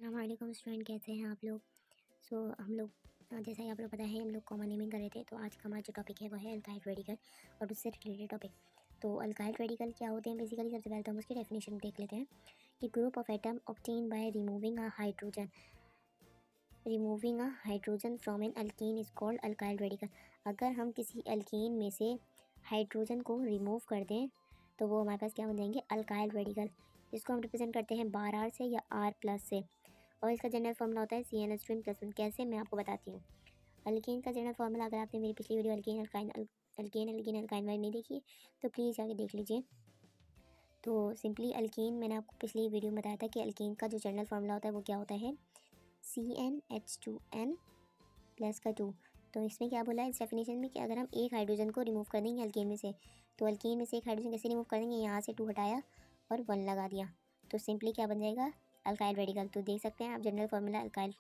वालेकुम स्टूडेंट, कैसे हैं आप लोग। हम लोग जैसा कि आप लोग पता है हम लोग कॉमन नेमिंग कर रहे थे। तो आज का हमारा जो टॉपिक है वो है अल्काइल रेडिकल और उससे रिलेटेड टॉपिक। तो अल्काइल रेडिकल क्या होते हैं बेसिकली, सबसे पहले तो हम उसकी डेफिनेशन देख लेते हैं कि group of atom obtain by removing a hydrogen from an alkene is called alkyl radical. अगर हम किसी अल्कीन में से हाइड्रोजन को रिमूव कर दें तो वो हमारे पास क्या बन जाएंगे, अल्काइल रेडिकल। इसको हम रिप्रेजेंट करते हैं बार आर से या आर प्लस से, और इसका जनरल फार्मूला होता है CnH2n+1। कैसे, मैं आपको बताती हूँ। अल्कीन का जनरल फार्मूला, अगर आपने मेरी पिछली वीडियो अल्कीन वाली नहीं देखी तो प्लीज़ जाके देख लीजिए। तो सिंपली अल्कीन, मैंने आपको पिछली वीडियो में बताया था कि अल्कीन का जो जनरल फार्मूला होता है वो क्या होता है, CnH2n+2। तो इसमें क्या बोला है इस डेफिनेशन में कि अगर हम एक हाइड्रोजन को रिमूव कर देंगे अल्कीन में से, तो अल्कीन में से एक हाइड्रोजन कैसे रिमूव कर देंगे, यहाँ से 2 हटाया और 1 लगा दिया, तो सिंपली क्या बन जाएगा, अल्काइल रेडिकल। तो देख सकते हैं आप जनरल फार्मूला अल्काइल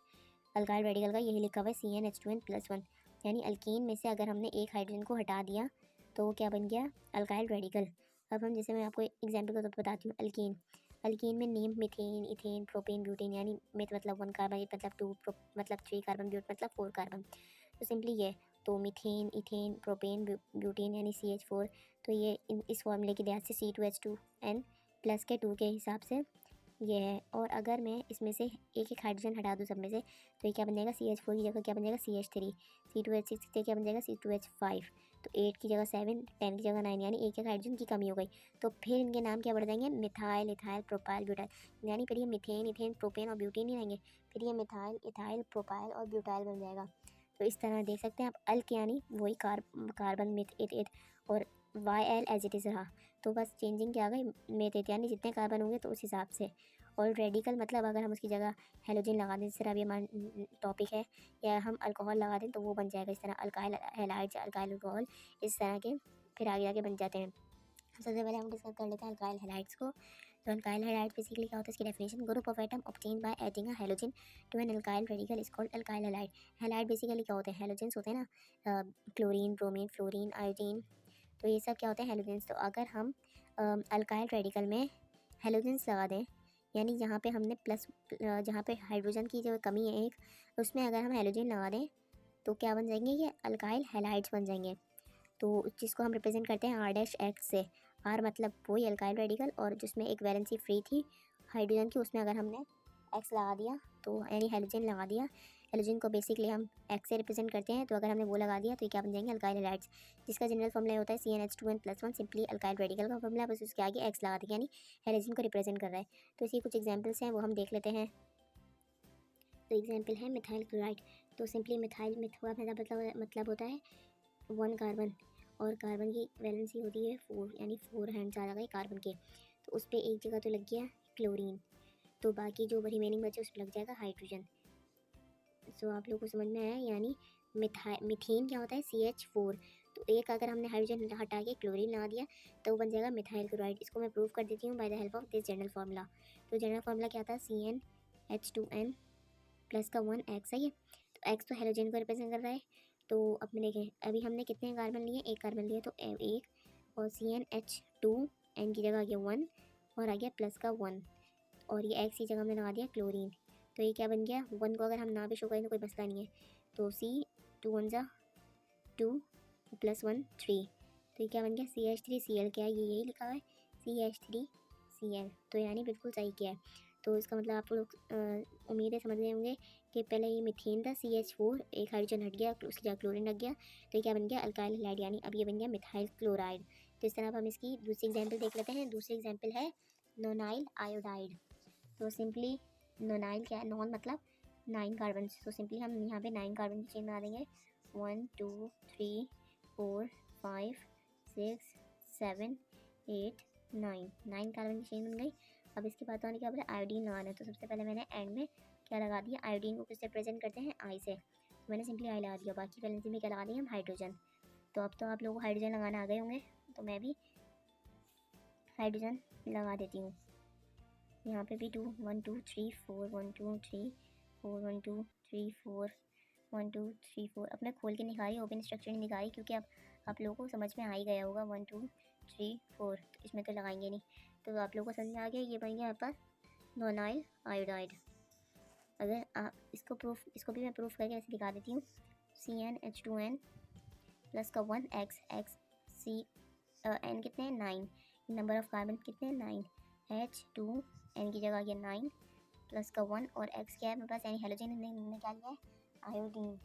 रेडिकल का यही लिखा हुआ है CnH2n+1। यानी अल्कीन में से अगर हमने एक हाइड्रोजन को हटा दिया तो वो क्या बन गया, अल्काइल रेडिकल। अब हम जैसे मैं आपको एग्जाम्पल के तौर पर बताती हूँ। अल्कीन में name methane, ethane, propane, butane, यानी मिथ मतलब 1 कार्बन, मतलब 2, मतलब 3 कार्बन, ब्यूट मतलब 4 कार्बन। तो सिंपली ये, तो मीथेन, इथेन, प्रोपेन, ब्यूटेन यानी CH4। तो ये इस फॉर्मूले की लिहाज से C2H2n प्लस के 2 के हिसाब से ये है। और अगर मैं इसमें से एक एक हाइड्रोजन हटा दूँ सब में से, तो ये क्या बन जाएगा, CH4 की जगह क्या बन जाएगा, CH3। C2H6 की क्या बन जाएगा, C2H5। तो 8 की जगह 7, 10 की जगह 9, यानी एक एक हाइड्रोजन की कमी हो गई। तो फिर इनके नाम क्या बढ़ जाएंगे, मिथाइल, इथाइल, प्रोपाइल, ब्यूटाइल। यानी फिर ये मिथेन, इथेन, प्रोपेन और ब्यूटेन नहीं रहेंगे, फिर ये मिथाइल, इथाइल, प्रोपाइल और ब्यूटाइल बन जाएगा। तो इस तरह देख सकते हैं आप, अल्क यानी वही कार्बन मिथ एट और YL एज इट इज़ रहा। तो बस चेंजिंग क्या आ गई, मेथ एट, यानी जितने कार्बन होंगे तो उस हिसाब से। और रेडिकल मतलब अगर हम उसकी जगह हेलोजन लगा दें, जिस तरह अभी हमारा टॉपिक है, या हम अल्कोहल लगा दें तो वो बन जाएगा इस तरह अल्काइल हैलाइड्स, अल्काइल अल्कोहल, इस तरह के फिर आगे आगे बन जाते हैं। सबसे पहले हम डिस्कस कर लेते हैं अल्काइल हैलाइड्स को। तो अल्काइल हैलाइड्स बेसिकली क्या होता है, इसकी definition, group of atom obtain by adding a halogen to an alkyl radical is called alkyl halide. Halide basically क्या होते हैं, हैलोजेंस होते हैं ना, क्लोरीन, ब्रोमीन, फ्लोरीन, आयोडीन। तो ये सब क्या होते हैं, हैलोजेंस। तो अगर हम अल्काइल रेडिकल में हैलोजेंस लगा दें, यानी जहाँ पे हमने प्लस, जहाँ पे हाइड्रोजन की जो कमी है एक, उसमें अगर हम हैलोजन लगा दें तो क्या बन जाएंगे, ये अल्काइल हैलाइड्स बन जाएंगे। तो जिसको हम रिप्रेजेंट करते हैं R-X से। R मतलब वही अल्काइल रेडिकल, और जिसमें एक वैलेंसी फ्री थी हाइड्रोजन की, उसमें अगर हमने X लगा दिया तो यानी हेलोजन लगा दिया। हेलोजन को बेसिकली हम X से रिप्रेजेंट करते हैं, तो अगर हमने वो लगा दिया तो ये क्या बन जाएंगे, अल्काइल हैलाइड्स, जिसका जनरल फॉर्मूला होता है CnH2n+1। सिंपली अल्काइल रेडिकल का फॉर्मूला, बस उसके आगे X लगा दिया, यानी हेलोजन को रिप्रेजेंट कर रहा है। तो इसकी कुछ एग्जाम्पल्स हैं वो हम देख लेते हैं। तो एग्जाम्पल है मिथाइल क्लोराइड। तो सिंपली मिथाइल, मिथ हुआ मतलब होता है 1 कार्बन, और कार्बन की वैलेंसी होती है 4, यानी 4 हैंड्स आ गए कार्बन के। तो उस पर एक जगह तो लग गया क्लोरीन, तो बाकी जो रिमेनिंग बचे उस पर लग जाएगा हाइड्रोजन। सो आप लोगों को समझ में आया, यानी मिथेन क्या होता है, CH4। तो एक अगर हमने हाइड्रोजन हटा के क्लोरीन लगा दिया तो वो बन जाएगा मिथाइल क्लोराइड। इसको मैं प्रूव कर देती हूँ by the help of this general formula. तो जनरल फार्मूला क्या था, CnH2n प्लस का 1 X है ये। तो X तो हेलोजन को रिप्रेजेंट कर रहा है। तो अब मैं देखें, अभी हमने कितने कार्बन लिए, एक कार्बन लिए, तो एक, और CnH2n की जगह आ गया 1 और आ गया प्लस का 1, और ये X की जगह हमने लगा दिया क्लोरीन। तो ये क्या बन गया, 1 को अगर हम ना भी शो करें तो कोई मसला नहीं है। तो C 2 1 जा 2 प्लस 1 3। तो ये क्या बन गया, CH3Cl। क्या है, ये यही लिखा हुआ है CH3Cl। तो यानी बिल्कुल सही किया है। तो इसका मतलब आप लोग उम्मीद है समझ रहे होंगे कि पहले ये मिथेन था CH4, एक हाइड्रोजन हट गया, उसकी जगह क्लोरीन लग गया, तो ये क्या बन गया, अल्काइल हैलाइड, यानी अब ये बन गया मिथाइल क्लोराइड। तो इस तरह अब हम इसकी दूसरी एग्जाम्पल देख लेते हैं। दूसरी एग्जाम्पल है नोनाइल आयोडाइड। तो सिंपली नोनाइल क्या है, नॉन मतलब 9 कार्बन। तो सिंपली हम यहाँ पे 9 कार्बन की चेन बना देंगे, 1 2 3 4 5 6 7 8 9, 9 कार्बन की चेन बन गई। अब इसके बाद तो क्या बोले, आयोडीन लगाना है। तो सबसे पहले मैंने एंड में क्या लगा दिया, आयोडीन को किससे प्रेजेंट करते हैं, आई से, तो मैंने सिंपली आई लगा दिया। बाकी वैलेंसी में क्या लगा दिया, हम हाइड्रोजन। तो अब तो आप लोगों को हाइड्रोजन लगाना आ गए होंगे, तो मैं भी हाइड्रोजन लगा देती हूँ। यहाँ पे भी 2 1 2 3 4 1 2 3 4 1 2 3 4 1 2 3 4। अब मैं खोल के दिखाई, ओपन स्ट्रक्चर नहीं दिखाई, क्योंकि अब आप लोगों को समझ में आ ही गया होगा 1 2 3 4, तो इसमें तो लगाएंगे नहीं। तो आप लोगों को समझ में आ गया, ये बन गया आपका नोनाइल आयोडाइड। अगर आप इसको भी मैं प्रूफ करके ऐसे दिखा देती हूँ। CnH2n प्लस का 1 x x C n कितने हैं 9, नंबर ऑफ कार्बन कितने हैं 9, H2n की जगह आ गया 9 प्लस का 1 और x क्या है मेरे पास, यानी हेलोजन हमने क्या लिया है आयोडीन।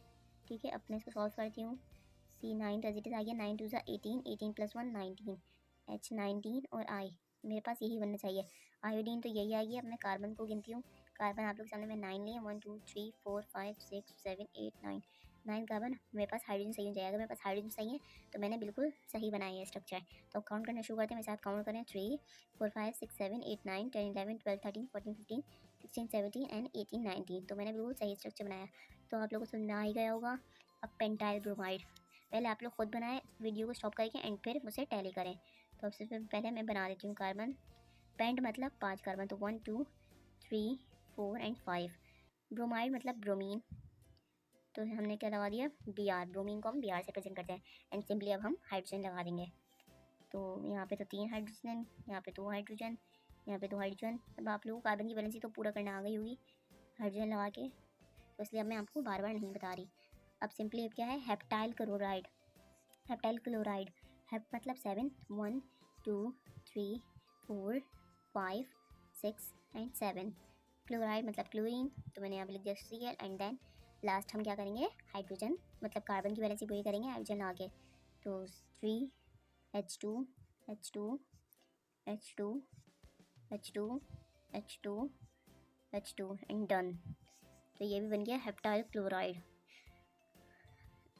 ठीक है, अब मैं इसको सॉल्व करती हूँ। C9 एज आ गया 9 2 18, 18 प्लस 1 19, H19 और I मेरे पास यही बनना चाहिए। आयोडीन तो यही आ गया। अब मैं कार्बन को गिनती हूँ। कार्बन आप लोग के सामने मैं 9 लिए, 1 2 3 4 5 6 7 8 9, 9 कार्बन। मेरे पास हाइड्रोजन सही हो जाएगा। मेरे पास हाइड्रोजन सही है तो मैंने बिल्कुल सही बनाया है स्ट्रक्चर। तो काउंट करना शुरू करते हैं, मेरे साथ काउंट करें। 3 4 5 6 7 8 9 10 11 12 13 14 15 16 17 एंड 18 19। तो मैंने बिल्कुल सही स्ट्रक्चर बनाया। तो आप लोगों को समझ आ ही गया होगा। अब पेंटाइल ब्रोमाइड पहले आप लोग खुद बनाएं, वीडियो को स्टॉप करके एंड फिर मुझसे टैली करें। तो सबसे पहले मैं बना देती हूँ कार्बन। पेंट मतलब 5 कार्बन, तो 1 2 3 4 एंड 5। ब्रोमाइड मतलब ब्रोमीन, तो हमने क्या लगा दिया Br। ब्रोमीन को हम Br से प्रेजेंट करते हैं। एंड सिंपली अब हम हाइड्रोजन लगा देंगे। तो यहाँ पे तो 3 हाइड्रोजन, यहाँ पे 2 हाइड्रोजन, यहाँ पे 2 हाइड्रोजन। अब आप लोगों को कार्बन की वैलेंसी तो पूरा करना आ गई होगी हाइड्रोजन लगा के, तो इसलिए अब मैं आपको बार बार नहीं बता रही। अब सिंपली अब क्या है हेप्टाइल क्लोराइड। हेप्टाइल क्लोराइड हेप मतलब 7 1 2 3 4 5 6 एंड 7। क्लोराइड मतलब क्लोरीन, तो मैंने यहाँ पे लिख दिया Cl एंड देन लास्ट हम क्या करेंगे हाइड्रोजन मतलब कार्बन की वैलेंसी पूरी करेंगे हाइड्रोजन आगे। तो 3 H2 H2 H2 H2 H2 H2 and done. तो ये भी बन गया हेप्टाइल क्लोराइड।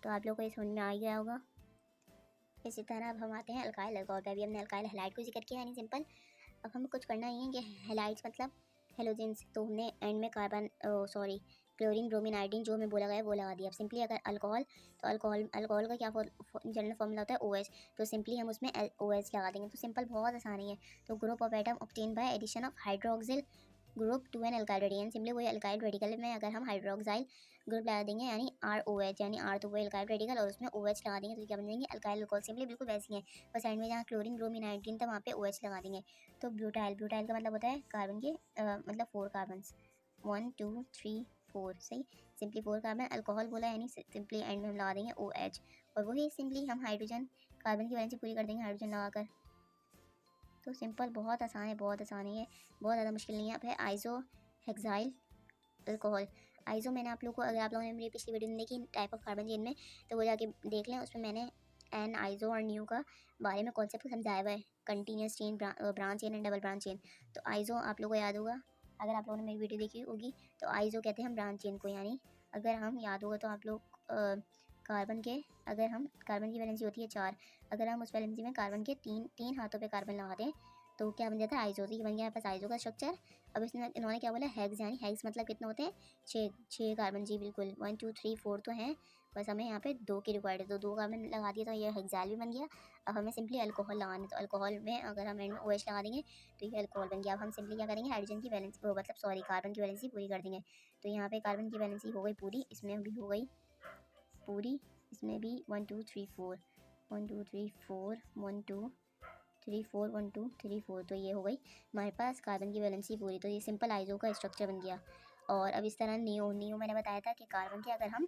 तो आप लोग को ये समझ में आ गया होगा। इसी तरह अब हम आते हैं अल्काइल अल्कोहल पे। अभी हमने अल्काइल हैलाइड को जिक्र किया यानी सिंपल। अब हमें कुछ करना ही है कि हैलाइड्स मतलब हेलोजेंस, तो हमने एंड में कार्बन क्लोरीन ब्रोमीन आयोडीन जो हमें बोला गया है वो लगा दिया। अब सिंपली अगर अल्कोहल, तो अल्कोहल का क्या जनरल फॉर्मूला होता है OH, तो सिंपली हम उसमें OH लगा देंगे। तो सिंपल बहुत आसानी है। तो group of atom obtain by addition of hydroxyl group to an alkyl radical. Simply वही अल्काइल रेडिकल में अगर हम हाइड्रोक्साइल ग्रुप लगा देंगे यानी ROH, यानी R तो वही अल्काइल रेडिकल और उसमें OH लगा देंगे तो क्या बन जाएंगे अल्काइल अल्कोहल। सिंपली बिल्कुल वैसी है, बस एंड में जहाँ क्लोरीन ब्रोमीन आयोडीन था वहाँ पे OH लगा देंगे। तो ब्यूटाइल, ब्यूटाइल का मतलब होता है कार्बन के मतलब 4 कार्बन, 1 2 3 4 सही। सिंपली 4 कार्बन अल्कोहल बोला यानी सिंपली एंड में हम लगा देंगे OH। और वही सिंपली हम हाइड्रोजन कार्बन की वैलेंसी पूरी कर देंगे हाइड्रोजन लगाकर। तो सिंपल बहुत आसान है, बहुत आसान है, बहुत ज़्यादा मुश्किल नहीं है। अब है आइसो हेक्साइल अल्कोहल। आइसो मैंने आप लोग को, अगर आप लोगों ने मेरी पिछली वीडियो में देखी टाइप ऑफ कार्बन चेन में, तो वो जाके देख लें। उसमें मैंने एन आइसो और न्यू का बारे में कॉन्सेप्ट समझाया हुआ है, continuous chain, branch chain and double branch chain. तो आइसो आप लोगों को याद होगा, अगर आप लोगों ने मेरी वीडियो देखी होगी, तो आइसो कहते हैं हम ब्रांच चेन को, यानी अगर हम याद होगा तो आप लोग कार्बन के, अगर हम कार्बन की वैलेंसी होती है 4, अगर हम उस वैलेंसी में कार्बन के तीन हाथों पे कार्बन लगा दें तो क्या बन जाता है आइसो। तो ये बन गया यहाँ पास आइसो का स्ट्रक्चर। अब इसमें इन्होंने क्या बोला हेक्स, यानी हेक्स मतलब कितने होते हैं 6 कार्बन। जी बिल्कुल 1 2 3 4 तो हैं, बस हमें यहाँ पे 2 की रिक्वायर्ड है, तो 2 कार्बन लगा दिया तो ये हेक्साइल भी बन गया। अब हमें सिंपली अल्कोहल लगाना है, तो अल्कोहल में अगर हम एंड में OH लगा देंगे तो ये अल्कोहल बन गया। अब हम सिंपली क्या करेंगे हाइड्रोजन की वैलेंसी मतलब कार्बन की वैलेंसी पूरी कर देंगे। तो यहाँ पे कार्बन की वैलेंसी हो गई पूरी, इसमें भी हो गई पूरी, इसमें भी 1 2 3 4 1 2 3 4 1 2 3 4 1 2 3 4। तो ये हो गई हमारे पास कार्बन की वैलेंसी पूरी। तो ये सिंपल आइसो का स्ट्रक्चर बन गया। और अब इस तरह नियो मैंने बताया था कि कार्बन के अगर हम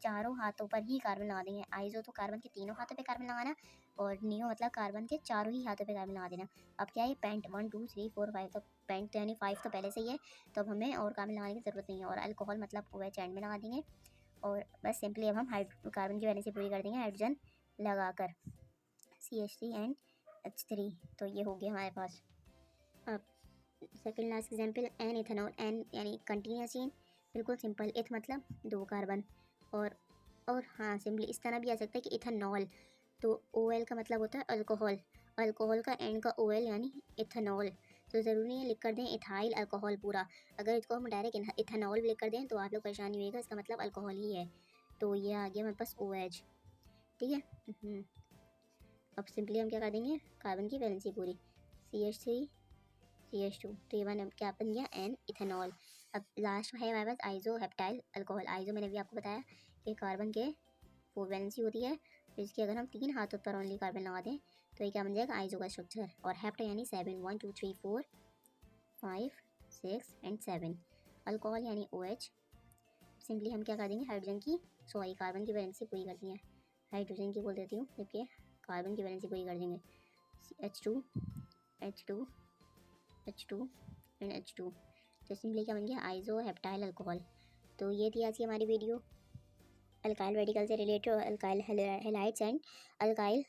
चारों हाथों पर ही कार्बन लगा देंगे, आइसो तो कार्बन के तीनों हाथों पे कार्बन लगाना, और नियो मतलब कार्बन के चारों ही हाथों पे कार्बन लगा देना। अब क्या है पेंट 1 2 3 4 5, तो पेंट यानी 5 तो पहले से ही है, तो अब हमें और कार्बन लगाने की ज़रूरत नहीं है। और अल्कोहल मतलब OH एंड में लगा देंगे। और बस सिंपली अब हम कार्बन की वैलेंसी पूरी कर देंगे हाइड्रोजन लगाकर CH3 एंड H3। तो ये हो गया हमारे पास। अब second last example n ethanol, n यानी कंटिन्यूस चेन, बिल्कुल सिंपल। इथ मतलब 2 कार्बन, और हाँ सिंपली इस तरह भी आ सकता है कि इथेनॉल, तो OL का मतलब होता है अल्कोहल, अल्कोहल का एंड का OL यानी इथेनॉल। तो ज़रूरी है लिख कर दें इथाइल अल्कोहल पूरा। अगर इसको हम डायरेक्ट इथेनॉल भी लिख कर दें तो आप लोग परेशानी होगा, इसका मतलब अल्कोहल ही है। तो ये आ गया मेरे पास OH, ठीक है। अब सिंपली हम क्या कर देंगे कार्बन की वैलेंसी पूरी, CH3 CH2, तो ये वन क्या बन गया एन इथेनॉल। अब लास्ट है हमारे पास आइसो हेप्टाइल अल्कोहल। आइसो मैंने भी आपको बताया कि कार्बन के 4 वैलेंसी होती है, तो इसकी अगर हम 3 हाथों पर ओनली कार्बन लगा दें तो ये क्या बन जाएगा आइसो का स्ट्रक्चर। और हेप्ट यानी 7 1 2 3 4 5 6 एंड 7। अल्कोहल यानी OH। सिंपली हम क्या कर देंगे, हाइड्रोजन की कार्बन की वैलेंसी पूरी कर दी है, हाइड्रोजन की बोल देती हूँ जबकि कार्बन की वैलेंसी पूरी कर देंगे। H2 H2 H2 and H2। तो सिंपली क्या बन गया, आइसो हेप्टाइल अल्कोहल। तो ये थी आज की हमारी वीडियो अल्काइल रेडिकल से रिलेटेड और alkyl halides and alkyl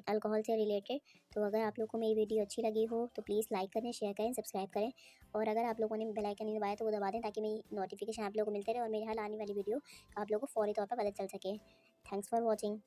alcohol से रिलेटेड। तो अगर आप लोग को मेरी वीडियो अच्छी लगी हो तो प्लीज़ लाइक करें, शेयर करें, सब्सक्राइब करें, और अगर आप लोगों ने बेल आइकन नहीं दबाया तो वो दबा दें ताकि मेरी नोटिफिकेशन आप लोगों को मिलते रहे और मेरे हर आने वाली वीडियो आप लोगों को फौरी तौर पर पता चल सके। Thanks for watching.